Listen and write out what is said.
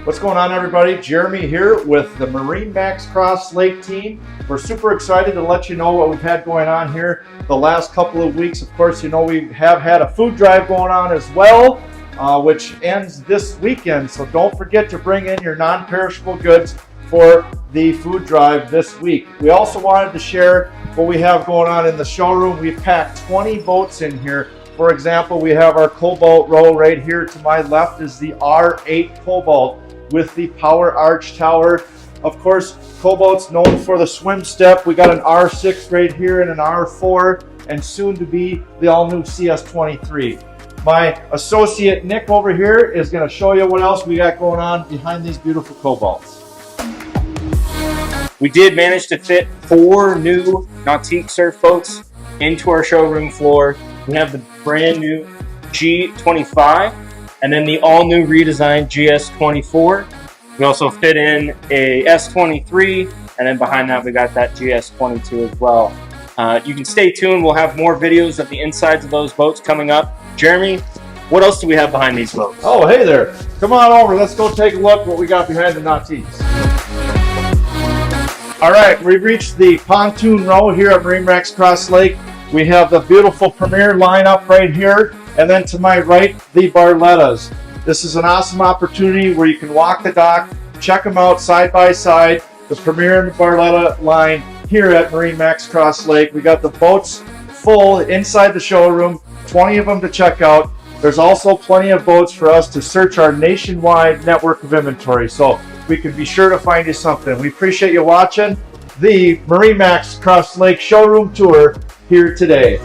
What's going on, everybody? Jeremy here with the MarineMax Crosslake team. We're super excited to let you know what we've had going on here the last couple of weeks. Of course, you know we have had a food drive going on as well, which ends this weekend. So don't forget to bring in your non-perishable goods for the food drive this week. We also wanted to share what we have going on in the showroom. We've packed 20 boats in here. For example, we have our Cobalt row right here. To my left is the R8 Cobalt with the power arch tower. Of course, Cobalt's known for the swim step. We got an R6 right here and an R4, and soon to be the all-new CS23. My associate Nick over here is going to show you what else we got going on behind these beautiful Cobalts. We did manage to fit 4 new Nautique surf boats into our showroom floor. We have the brand new G25 and then the all-new redesigned GS24. We also fit in a S23, and then behind that we got that GS22 as well. You can stay tuned. We'll have more videos of the insides of those boats coming up. Jeremy, what else do we have behind these boats? Oh, hey there. Come on over. Let's go take a look what we got behind the Nautiques. All right, we've reached the pontoon row here at MarineMax Crosslake. We have the beautiful Premier lineup right here, and then to my right, the Barlettas. This is an awesome opportunity where you can walk the dock, check them out side by side, the Premier and the Barletta line here at MarineMax Crosslake. We got the boats full inside the showroom, 20 of them to check out. There's also plenty of boats for us to search our nationwide network of inventory, so we can be sure to find you something. We appreciate you watching the MarineMax Crosslake showroom tour here today.